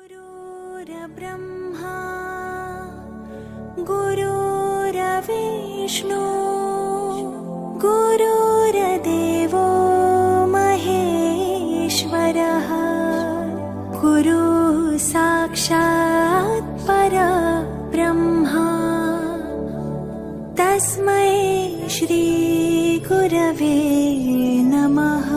गुरुर्ब्रह्मा गुरुर्विष्णू गुरुर्देवो महेश्वरः गुरु साक्षात् परब्रह्मा तस्मै श्री गुरवे नमः।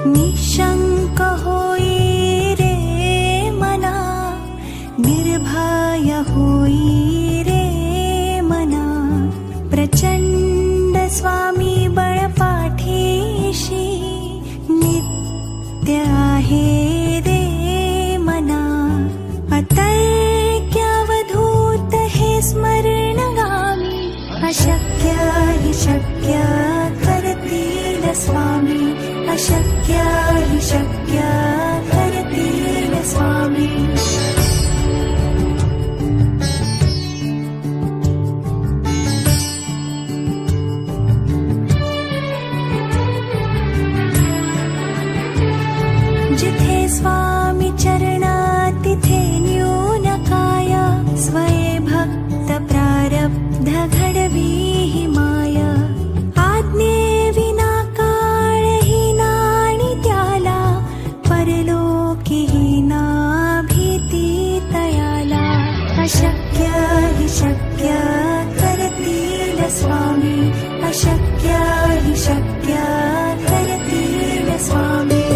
निशंक होई रे मना निर्भय होई रे मना प्रचंड स्वामी बळपाठीशी नित्य आहे रे मना अतैक्यावधूत हे स्मरणगामी अशक्य हि शक्य करतील स्वामी अशक्य हि शक्य करतील स्वामी। जिथे स्वामी चरणा तिथे न्यून काय स्वये भक्त प्रारब्ध घडवी हि माया आज्ञे विना काळ हि नाणी त्याला परलोकी हि ना भीती तयाला अशक्य हि शक्य करतील स्वामी अशक्य हि शक्य करतील स्वामी।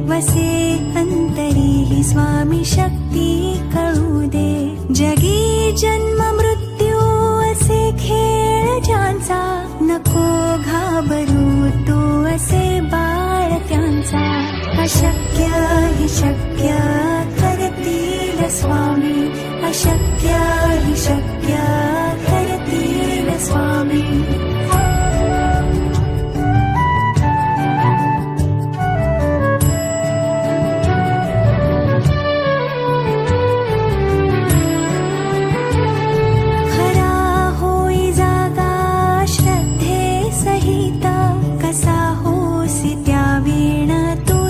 वसे अंतरी हि स्वामी शक्ती कळू दे जगी जन्म मृत्यू असे खेळ ज्यांचा नको घाबरू तू असे बाळ त्यांचा अशक्य हि शक्य करतील स्वामी अशक्य हि शक्य करतील स्वामी।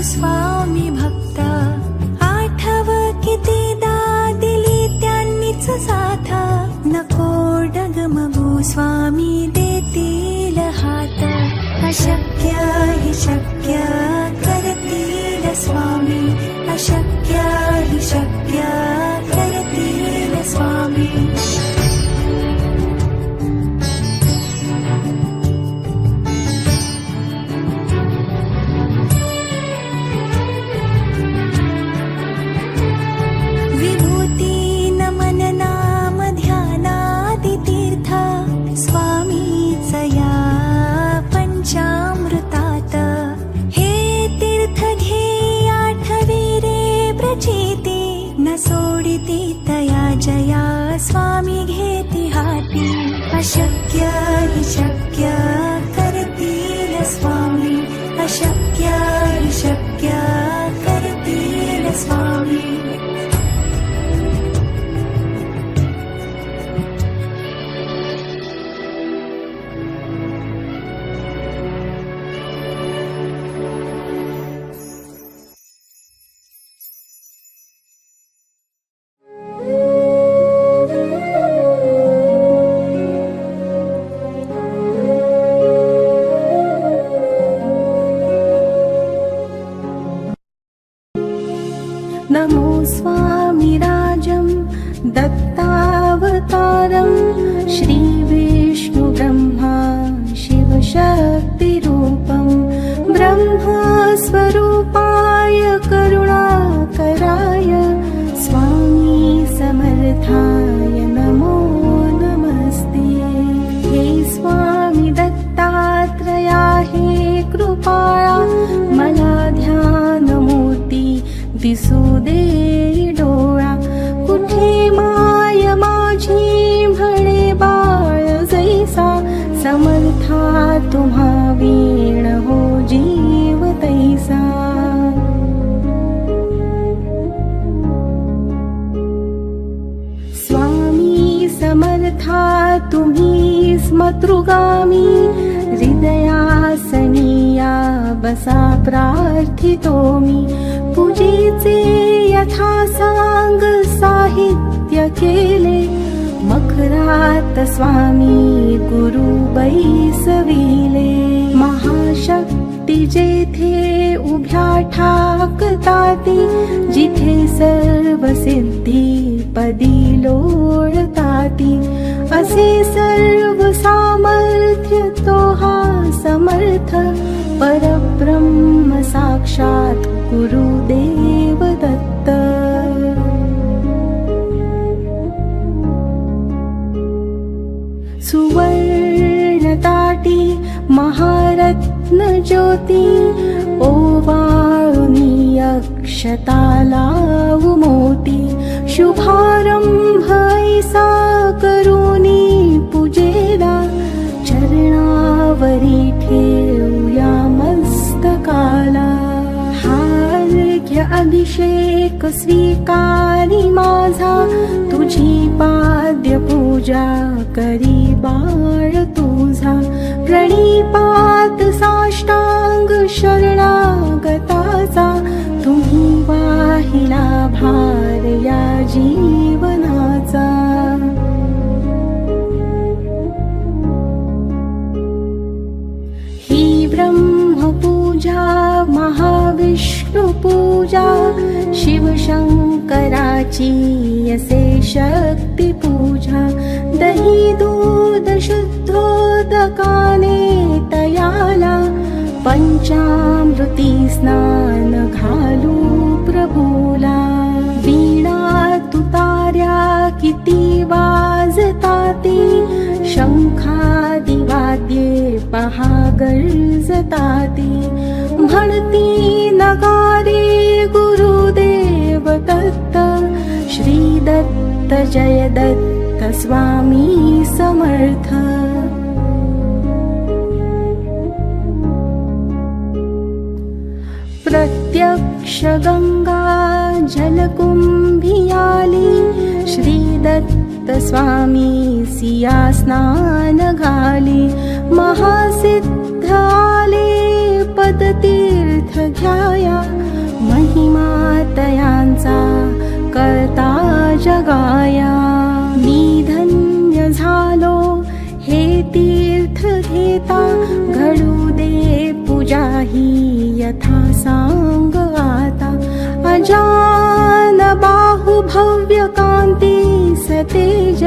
स्वामी भक्त आठव कितीदा दिली त्यांनीच साथ नको डगमगू स्वामी देतील हात अशक्य हि शक्य करतील स्वामी अशक्य हि शक्य करतील स्वामी। सोडिती तया जया स्वामी घेती हाती अशक्य हि शक्य करतील स्वामी अशक्य हि शक्य करतील स्वामी। नमो स्वामिराजं दत्तावतारं श्रीविष्णुब्रह्मा शिवशक्तिरूपं ब्रह्मस्वरूपाय करुणाकराय स्वामी समर्थाय नमो नमस्ते। हे स्वामी दत्ता समर्था तुम्हा वीण हो जीव तैसा. स्वामी समर्था तुम्ही स्मतृगामी, हृदयासनिया बसा प्रार्थितो मी. पूजेचे यथा सांग साहित्य केले, मखरात स्वामी गुरु बैसविले. महाशक्ती जेथे उभ्या ठाकताती, जिथे सर्व सिद्धी पदी लोळताती. असे सर्व सामर्थ्य तो हा समर्थ, परब्रह्म साक्षात गुरुदेव दत्त. सुवर्ण ताटी महारत्न ज्योती, ओवाळुनी अक्षता लावू मोती. शुभारंभ ऐसा करुनी पूजेला, चरणावरी ठेवूया मस्तकाला. हार्घ्य अभिषेक स्वीकारी माझा, तुझी पाद्य पूजा करी बाळ तुझा. प्रणिपात साष्टांग शरणागताचा, तुम्ही वाहिला भार या जीवनाचा. ही ब्रह्मपूजा महाविष्णू पूजा, शिवशंकराची असे शक्ती पूजा. दही दूध शुद्धोदकाने तयाला, पंचामृती स्नान घालू प्रभूला. वीणा तुतार्या किती वाजताती, शंखादि वाद्ये पहा गर्जताती. म्हणती नगारे गुरुदेव दत्त, श्री दत्त जय दत्त स्वामी समर्थ. प्रत्यक्ष गंगा जलकुंभी आली, श्री दत्त स्वामी सिया स्नान घाली. महासिद्ध आले पदतीर्थ घ्याया, महिमा तयांचा करता जगाया. मी धन्य झालो हे तीर्थ घेता, घडू दे पूजा ही यथा सांग आता. अजान बाहु भव्य कांती सतेज,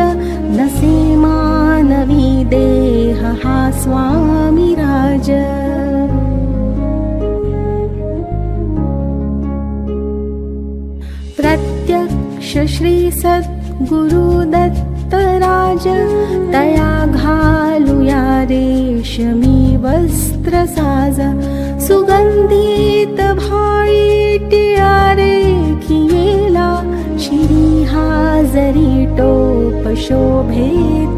नसे मानवी देह हा स्वामी राज. प्रत्यक्ष श्री सद्गुरु दत्त राज, तया घालूया रेशमी वस्त्र साज. सुगंधित भाळी टिळारे खियेला, शिरी हाजरी टोप शोभे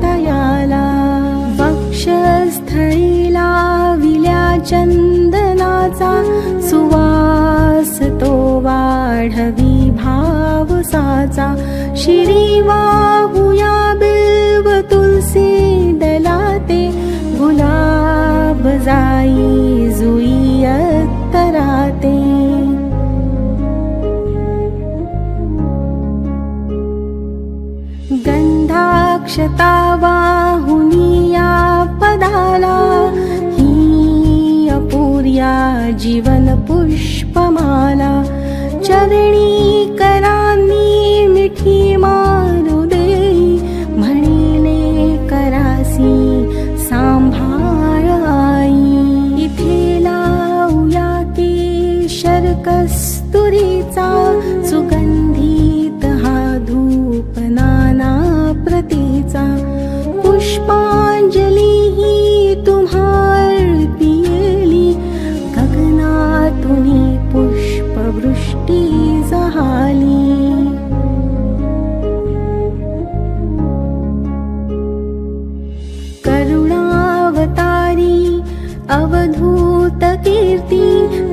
तयाला. वक्षस्थळी लाविल्या चंदनाचा, सुवास तो वाढवी भाव साचा. शिरी वाहूया बिल्व तुलसी दलाते, गुलाब जाई जुई अत्तराते. गंधाक्षता वाहुनिया पदाला, ही अपूर्या जीवन पुष्पमाला. चरणी करांनी मिठी मारू देई, म्हणिले करासी सांभाळ आई. इथे लावूया केशर कस्तुरीचा, सुगंधित हा धूप नाना प्रतीचा. पुष्पांजली ही तुम्हा अर्पियेली, गगनातूनी पुष्पवृष्टी जहा. कीर्ती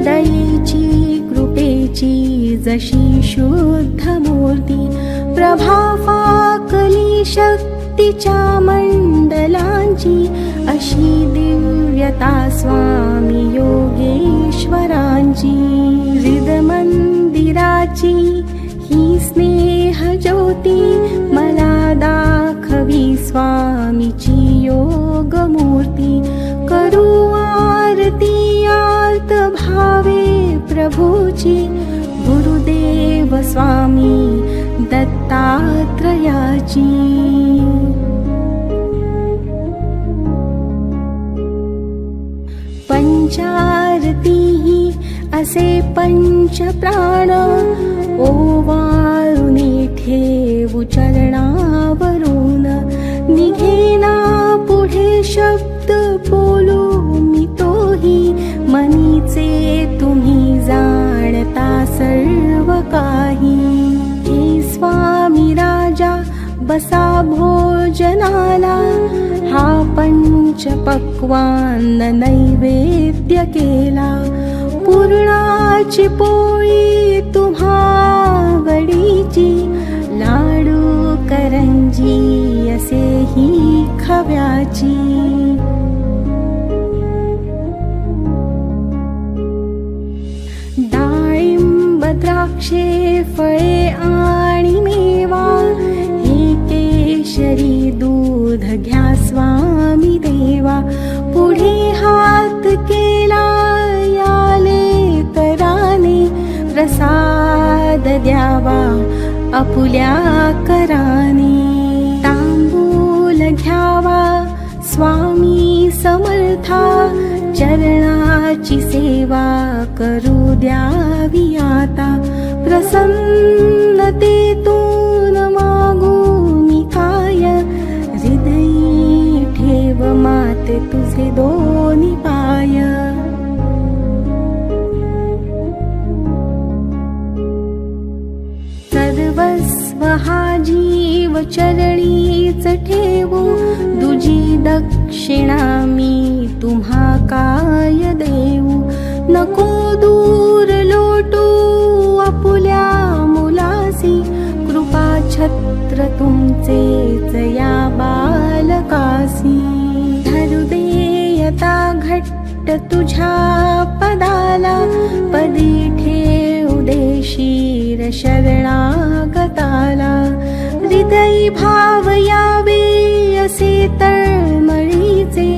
दयेची कृपेची जशी शुद्ध मूर्ती प्रभा फाकली शक्तीच्या मंडलांची अशी दिव्यता स्वामी योगेश्वरांची हृद मंदिराची ही स्नेह ज्योती मला दाखवी स्वामीची योग मूर्ती करू आरती आर्त भावे प्रभूची गुरुदेव स्वामी दत्तात्रयाची पंचारती असे पंच प्राण ओवाळून ठेवू चरणावरून निघेना पुढे शब्द बोलू मी तोही मनीचे तुम्ही जाणता सर्व काही हे स्वामी राजा बसा भोजनाला हा पंच पक्वान्न नैवेद्य केला पूर्णाची पोळी तुम्हा वडीची लाडू करंजी असेही खव्याची डाळिंब द्राक्षे फळे आणि मेवा हे केशरी दूध घ्या स्वामी देवा पुढे हात केला याले कराने प्रसाद द्यावा आपुल्या कराने तांबूल घ्यावा स्वामी समर्था चरणाची सेवा करू द्यावी आता प्रसन्नतेतून मागू मी काय हृदयी ठेव माते तुझे दोन्ही पाय सर्वस्व हा जीव चरणीच ठेवू दुजी दक्षिणा मी तुम्हा काय देऊ नको दूर लोटू आपुल्या मुलासी कृपा छत्र तुमचेच या बालकासी धरू देयता घट्ट तुझ्या पदाला पदी ठेवू दे शिर शरणागताला हृदयी भाव यावे असे तळमळीचे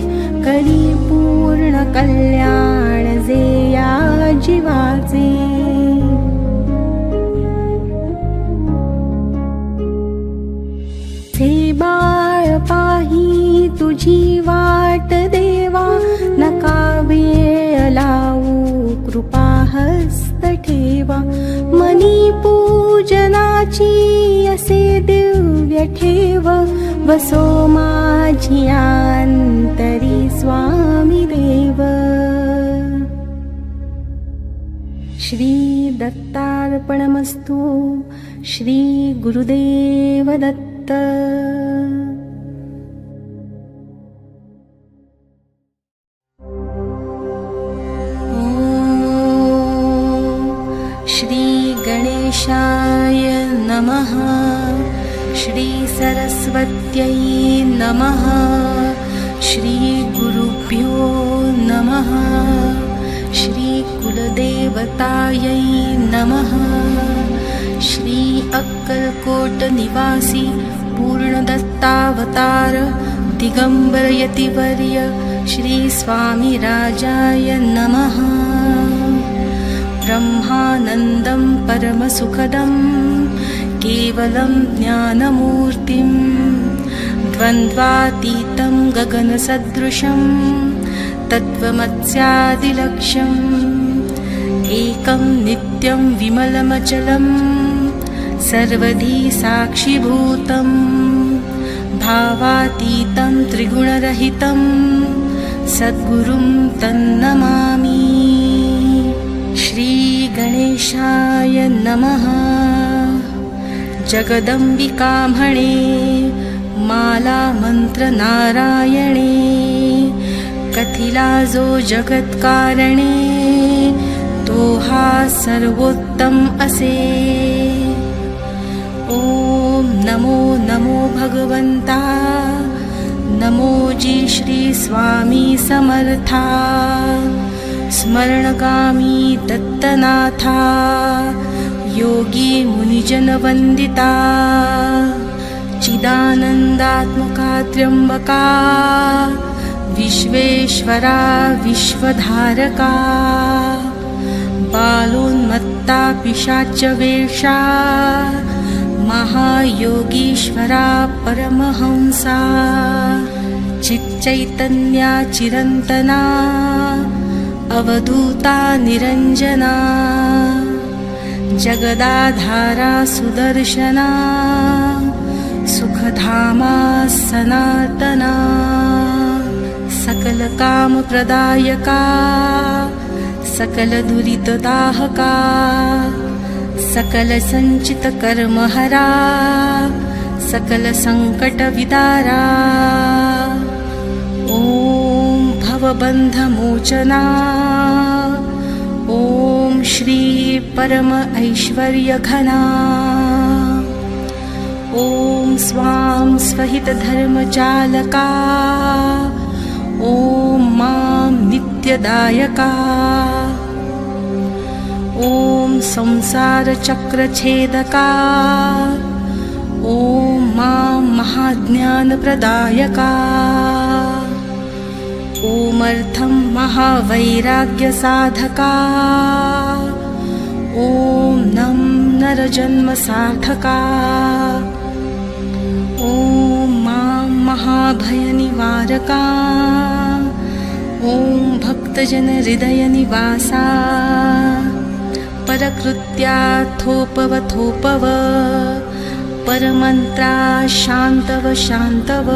करी पूर्ण कल्याण जे या जीवाचे हे बाळ पाही तुझी वाट देवा नका वेळ लावू कृपा हस्त ठेवा मनी पूजनाची असे दिव्य ठेव बसो माझी अंतरी स्वामी देव श्री दत्तार्पणमस्तु श्री गुरुदेव दत्त श्री गणेशाय नमः श्री सरस्वत्यै नमः श्री गुरुभ्यो नमः श्री कुलदेवतायै नमः श्री अक्कलकोट निवासी पूर्णदत्तावतार दिगंबर यतिवर्य श्री स्वामी राजाय नमः ब्रह्मानन्दं परमसुखदं केवलं ज्ञानमूर्तिं द्वन्द्वातीतं गगनसदृशं तत्त्वमस्यादिलक्ष्यम् एकं नित्यं विमलमचलं सर्वधी साक्षिभूतं भावातीतं त्रिगुणरहितं सद्गुरुं तन्नमामि श्री गणेशाय नमः जगदंबिका म्हणे माला मंत्र नारायणे कथे नथिला जो जगत्कारणे तो हा सर्वोत्तम असे. ओम नमो नमो भगवंता, नमो जी श्री स्वामी समर्था. स्मरणगामी दत्तनाथा, योगी मुनिजन वंदिता. चिदानंदात्मका त्र्यंबका, विश्वेश्वरा विश्वधारका. बालोन्मत्ता पिशाच वेषा, महायोगीश्वरा परमहंसा. चिच्चैतन्या चिरंतना, अवधूता निरंजना. जगदाधारा सुदर्शना, सुखधामा सनातना. सकल काम प्रदायका, सकल दुरितदाहका. सकल संचित कर्महरा, सकल संकट विदारा. ओम भवबंधमोचना, ओम श्री परम ऐश्वर्य घना. ओम स्वाम स्वहित धर्मचालका, ओम मां नित्यदायका. ओम संसार चक्र छेदका, ओम मां महाज्ञान प्रदायका. ओमर्थं महावैराग्य साधका, ओम नं नरजन्म सार्थका. ओम मां महाभय निवारका, ओम भक्तजन हृदय निवासा. परकृत्या थोपव थोपव, परमंत्रा शांतव शांतव.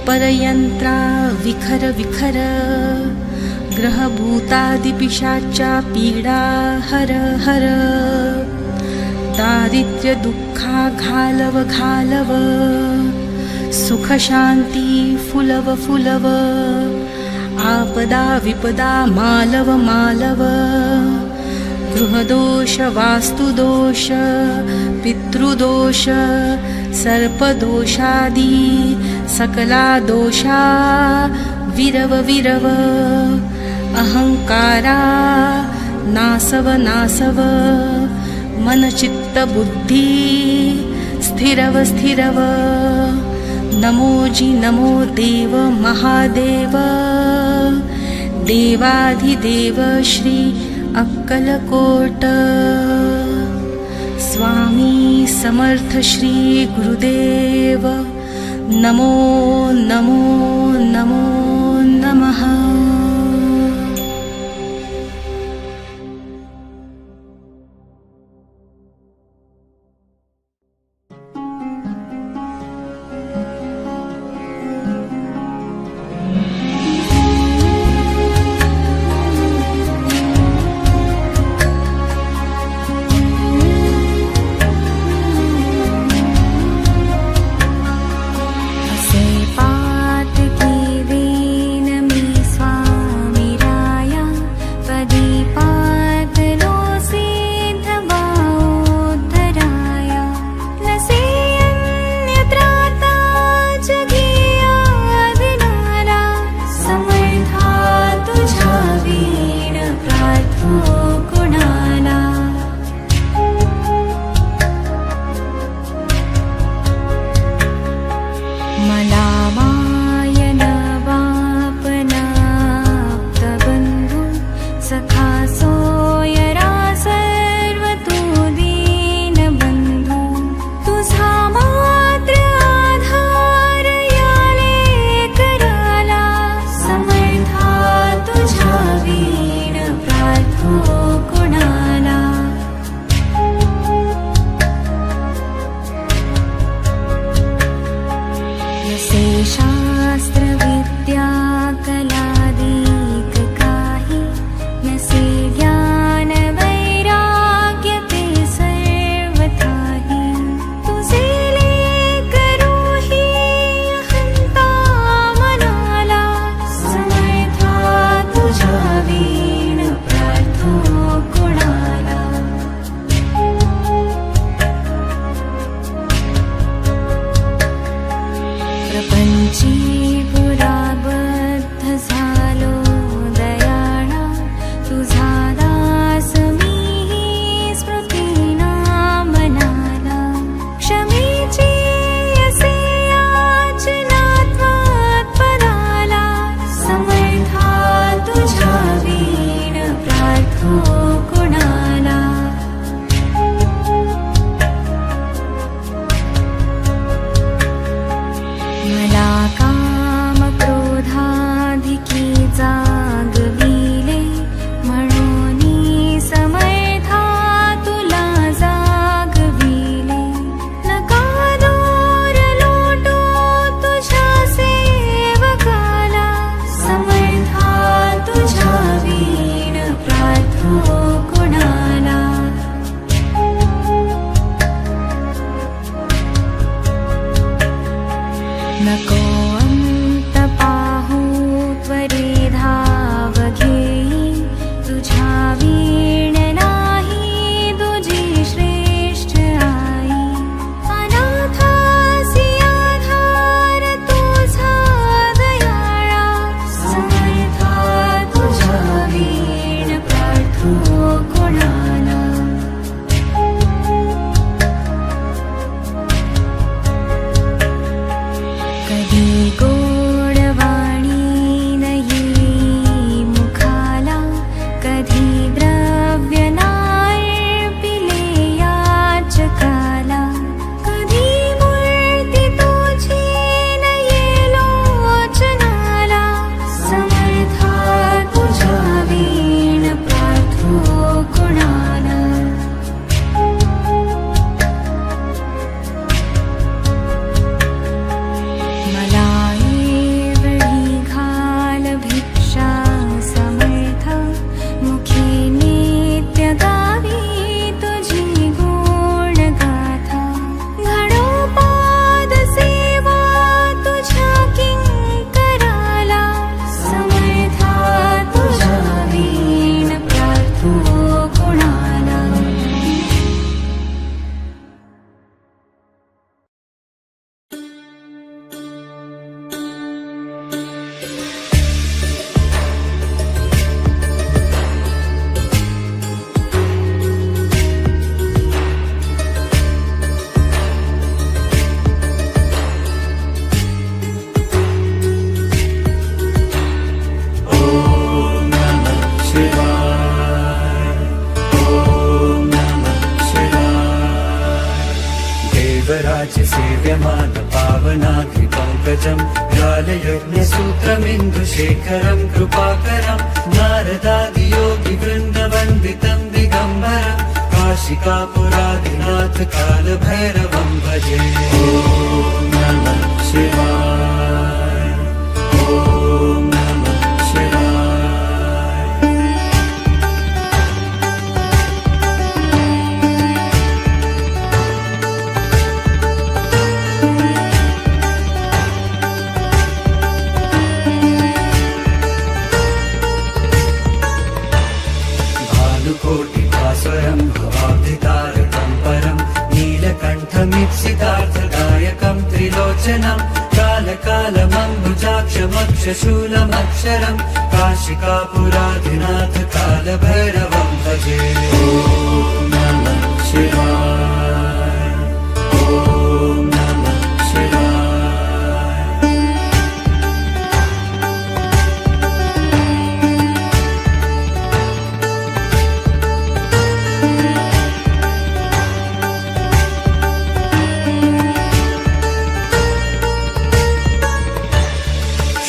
परयंत्रा विखर विखर, ग्रहभूतादिपिशाचा पीडा हर हर. दारिद्र्य दुःखा घालव घालव, सुख शांती फुलव फुलव. आपदा विपदा मालव मालव. गृहदोष वास्तुदोष पितृदोष सर्पदोषादि सकला दोषा विरव विरव. अहंकारा नासव नासव. मन चित्त बुद्धि स्थिरव स्थिरव. नमो जी नमो देव महादेव. देवाधिदेव श्री अक्कलकोट. स्वामी समर्थ श्री गुरुदेव. नमो नमो नमो नमः. असे पाठ घेवेन मी स्वामी. चन्द्रशेखरं कृपाकरं नारदादियोगिवृन्दवन्दितं दिगम्बरं काशिकापुरादिनाथ कालभैरवं भजे। ॐ नमः शिवाय, ॐ नमः शिवाय। भानुकोटिभास्वरं भवाब्धितारकं परं नीलकण्ठमीप्सितार्थदायकं त्रिलोचनं कालकालमम्बुजाक्षमक्षशूलमक्षरं काशिकापुराधिनाथ कालभैरवं भजे। ॐ नमः शिवाय, ॐ नमः शिवाय।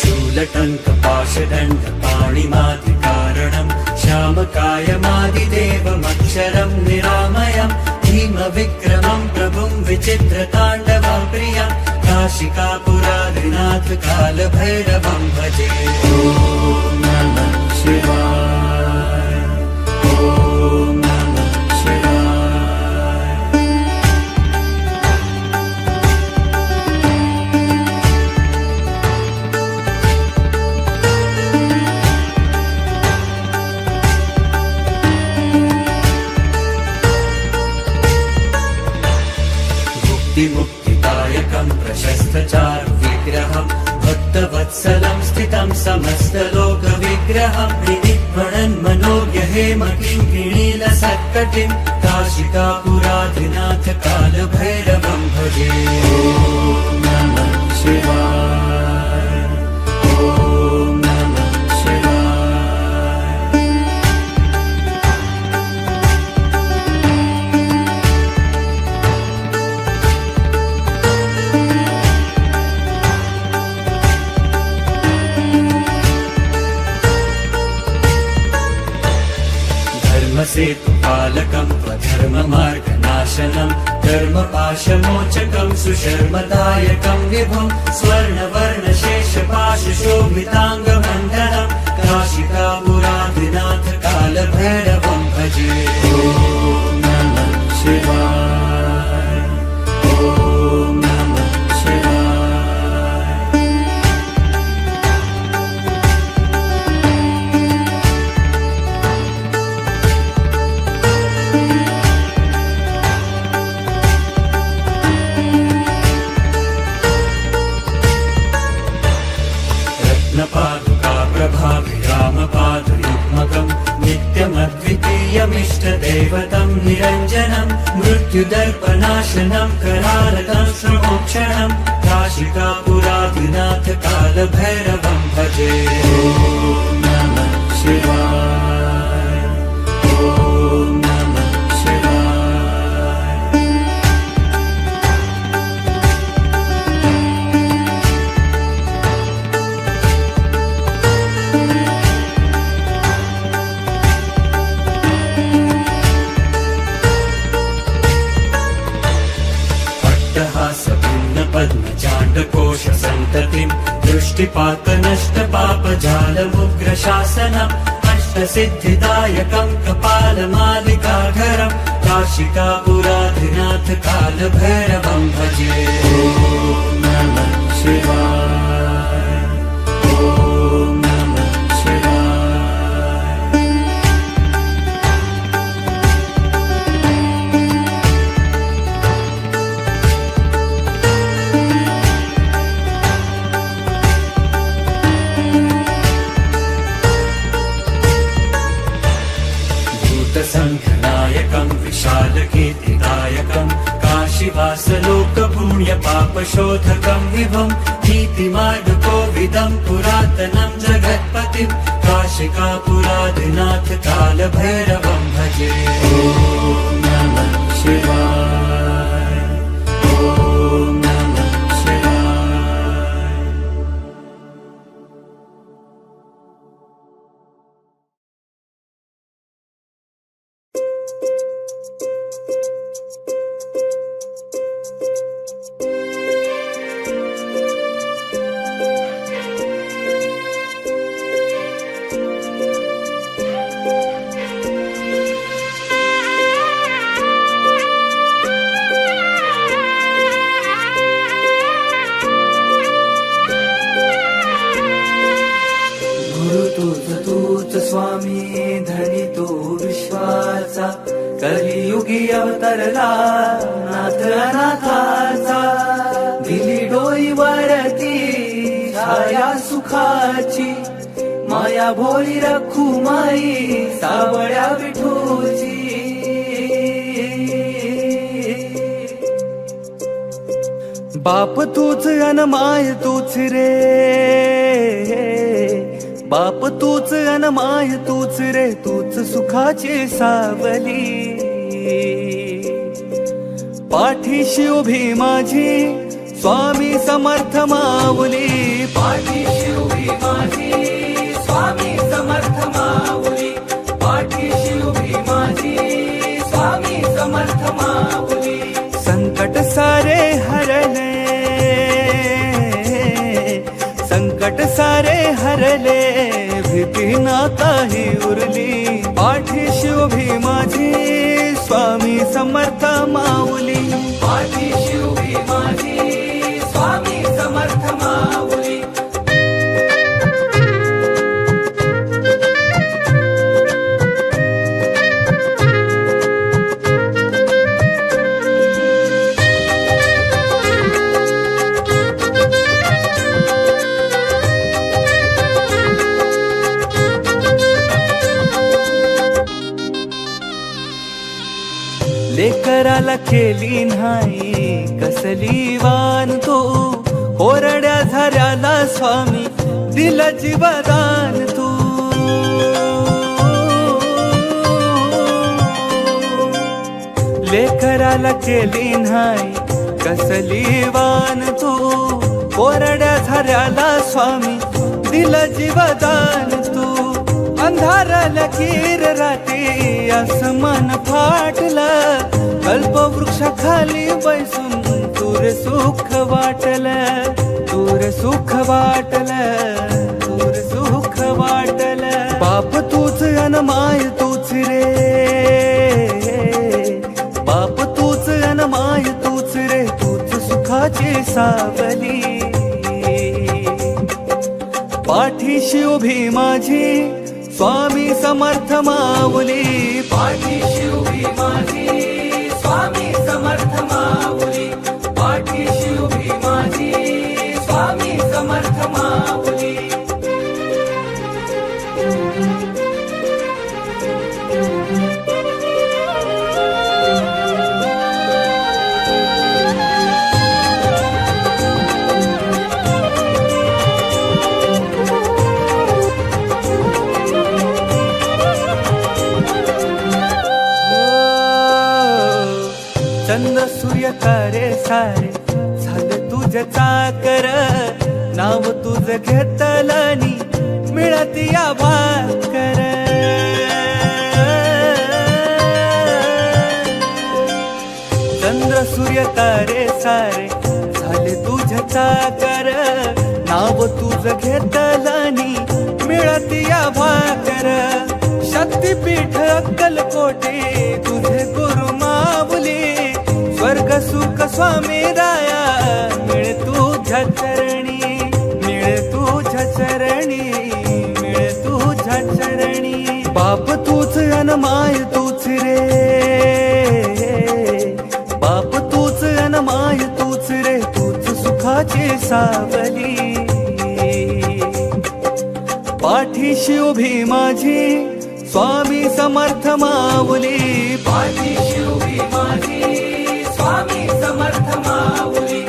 शूलटङ्कपाशदण्डपाणिमादिकारणं श्यामकायमादिदेवमक्षरं निरामयं भीमविक्रमं प्रभुं विचित्रताण्डवं प्रियं काशिकापुरादिनाथ कालभैरवं भजे। ॐ नमः शिवाय, ॐ नमः शिवाय। मुक्तिदायकं प्रशस्तचारुविग्रहं भक्तवत्सलं स्थितं समस्तलोकविग्रहं विनिध्वणन् मनोज्ञहेमकिङ्किणीलसत्कटिं काशिकापुराधिनाथ कालभैरवं भजे। ॐ नमः शिवाय, ॐ नमः शिवाय। धर्मसेतुपालकं स्वधर्ममार्गनाशनं धर्मपाशमोचकं सुशर्मदायकं विभुं स्वर्णवर्णशेषपाशशोभिताङ्गमण्डलं काशिकापुराधिनाथ कालभैरवं भजे। ॐ नमः शिवाय, ॐ नमः शिवाय। रत्नपादुकाप्रभाभिरामपादयुग्मकं नित्यमद्वितीयमिष्टदेवतं निरञ्जनं मृत्युदर्पनाशनं करालकं श्रमोक्षणं काशिकापुराधिनाथ कालभैरवं भजे। ॐ नमः शिवाय, ॐ नमः शिवाय। पद्मचाण्डकोशसन्ततिं दृष्टिपातनष्टपापजालमुग्रशासनम् अष्टसिद्धिदायकं कपालमालिकाधरं काशिकापुराधिनाथ कालभैरवं भजे। ॐ नमः शिवाय, ॐ नमः शिवाय। भूतसङ्घनायकं विशालकीर्तिदायकं काशीवासलोकपुण्यपापशोधकं विभुं नीतिमार्गकोविदं पुरातनं जगत्पतिं काशिकापुराधिनाथ कालभैरवं भजे। ॐ नमः शिवाय, ॐ नमः शिवाय। तूच स्वामी धनी तो विश्वाचा, कलियुगी अवतरला नाथ अनाथाचा. दिली डोईवरती छाया सुखाची, माया भोळी रखुमाई सावळ्या विठूची. बाप तूच अन माय तूच रे, बाप तूच अन माय तूच रे, तूच सुखाची सावली. पाठीशी उभी माझी स्वामी समर्थ माऊली, पाठीशी उभी माझी स्वामी समर्थ माऊली, पाठीशी उभी माझी स्वामी समर्थ माऊली. संकट सारे हरले, संकट सारे हरले, भीती ना काही उरली. पाठीशी उभी माझी स्वामी समर्थ माऊली, पाठीशी उभी माझी स्वामी समर्थ माऊली. लेकराला केली नाही कसली वान तू, कोरड्या झऱ्याला स्वामी दिला जीवदान तू. लेकराला केली नाही कसली वान तू, कोरड्या झऱ्याला स्वामी दिला जीवदान तू. अंधाराला लकीर राती आसमान फाटलं, कल्पवृक्षाखाली बैसून तूर सुख वाटलं, तूर सुख वाटलं, तूर सुख वाटलं. बाप तूच अन माय तूच रे, बाप तूच अन माय तूच रे, तूच सुखाची सावली. पाठीशी उभी माझी स्वामी समर्थ माऊली, पाठीशी उभी माझी स्वामी समर्थ माऊली, पाठीशी उभी माझी स्वामी समर्थ माऊली. चंद्र सूर्य तारे सारे झाले तुझे चाकर, नाव तुझ घेतलनी मिळती या भाकर. चंद्र सूर्य तारे सारे झाले तुझे चाकर, नाव तुझ घेतलनी मिळती या भाकर. शक्तीपीठ अक्कलकोटे तुझे गुरु माऊली, स्वर्ग सुख स्वामी राया मिळ तुझ्या चरणी, मिळ तुझ्या चरणी, मिळ तुझ्या चरणी. बाप तूच अन माय तूच रे, बाप तूच अन माय तूच रे, तूच सुखाची सावली. पाठीशी उभी माझी स्वामी समर्थ माऊली, पाठीशी उभी माझी स्वामी समर्थ माऊली,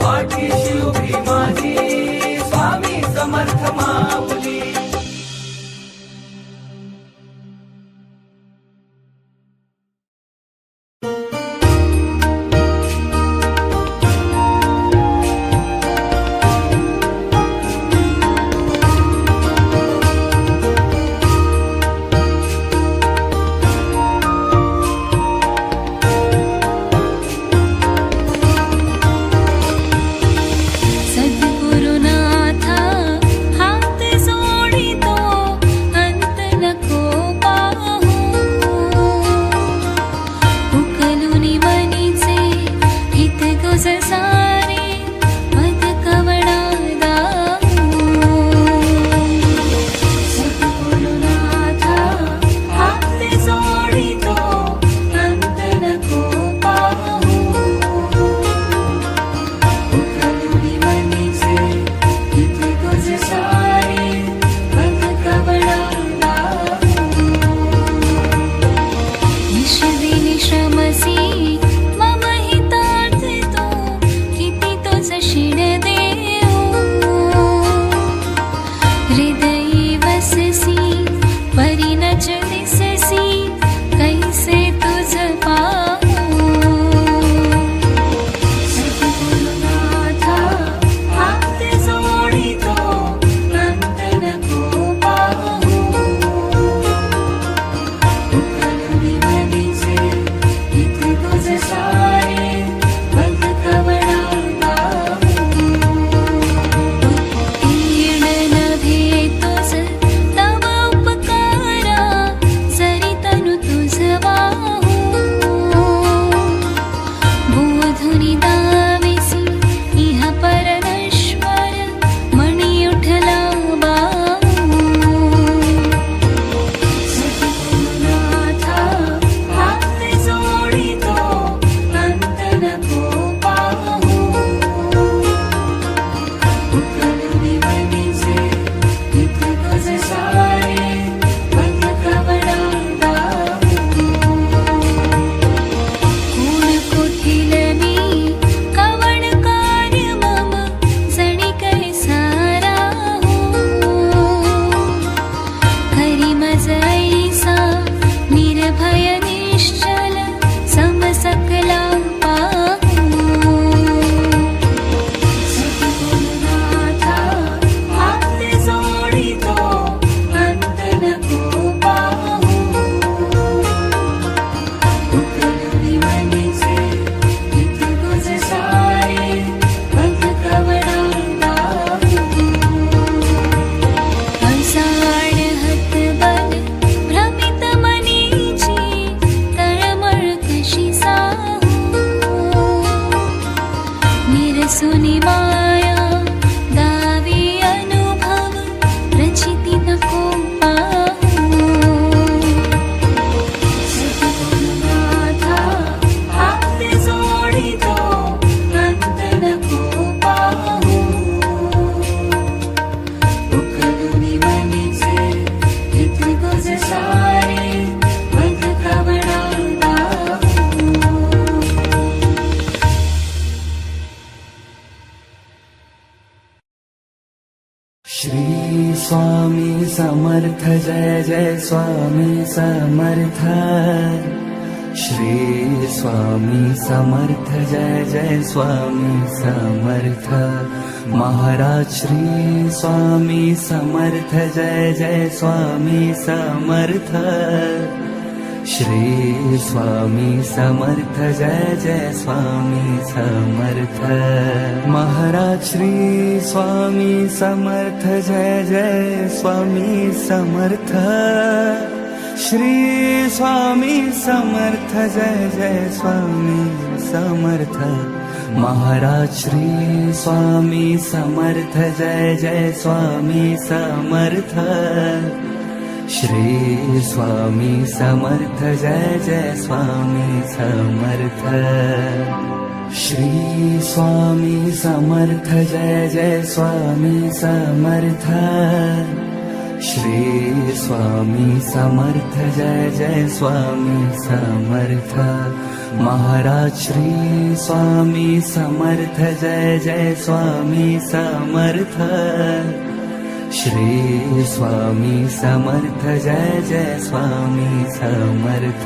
पाठीशी उभी माझी स्वामी समर्थ माऊली. सद्गुरुनाथा हात जो समर्थ जय जय स्वामी समर्थ श्री स्वामी समर्थ जय जय स्वामी समर्थ महाराज श्री स्वामी समर्थ जय जय स्वामी समर्थ श्री स्वामी समर्थ जय जय स्वामी समर्थ महाराज श्री स्वामी समर्थ जय जय स्वामी समर्थ श्री स्वामी समर्थ जय जय स्वामी समर्थ महाराज श्री स्वामी समर्थ जय जय स्वामी समर्थ श्री स्वामी समर्थ जय जय स्वामी समर्थ श्री स्वामी समर्थ जय जय स्वामी समर्थ श्री स्वामी समर्थ जय जय स्वामी समर्थ महाराज श्री स्वामी समर्थ जय जय स्वामी समर्थ श्री स्वामी समर्थ जय जय स्वामी समर्थ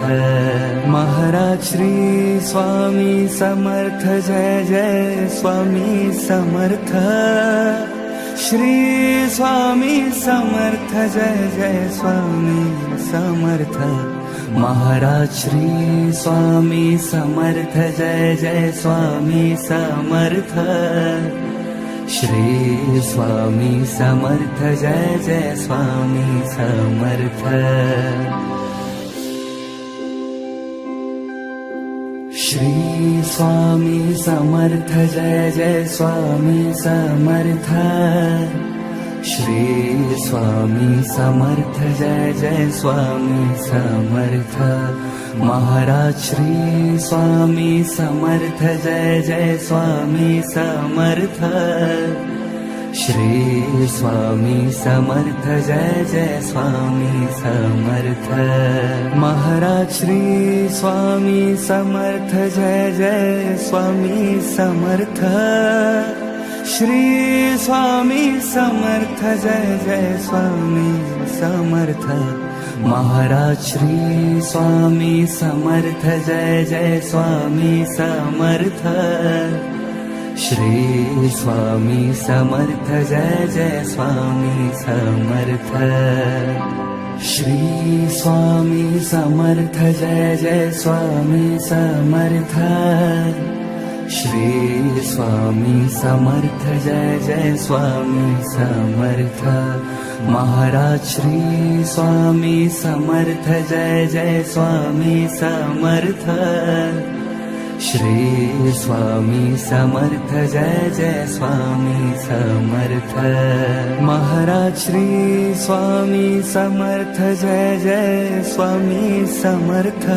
महाराज श्री स्वामी समर्थ जय जय स्वामी समर्थ श्री स्वामी समर्थ जय जय स्वामी समर्थ महाराज श्री स्वामी समर्थ जय जय स्वामी समर्थ श्री स्वामी समर्थ जय जय स्वामी समर्थ श्री स्वामी समर्थ जय जय स्वामी समर्थ श्री स्वामी समर्थ जय जय स्वामी समर्थ महाराज श्री स्वामी समर्थ जय जय स्वामी समर्थ श्री स्वामी समर्थ जय जय स्वामी समर्थ महाराज श्री स्वामी समर्थ जय जय स्वामी समर्थ श्री स्वामी समर्थ जय जय स्वामी समर्थ महाराज श्री स्वामी समर्थ जय जय स्वामी समर्थ श्री स्वामी समर्थ जय जय स्वामी समर्थ श्री स्वामी समर्थ जय जय स्वामी समर्थ श्री स्वामी समर्थ जय जय स्वामी समर्थ महाराज श्री स्वामी समर्थ जय जय स्वामी समर्थ श्री स्वामी समर्थ जय जय स्वामी समर्थ महाराज श्री स्वामी समर्थ जय जय स्वामी समर्थ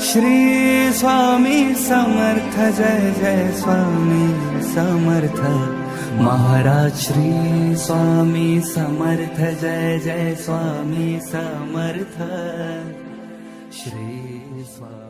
श्री स्वामी समर्थ जय जय स्वामी समर्थ महाराज श्री स्वामी समर्थ जय जय स्वामी समर्थ श्री स्वामी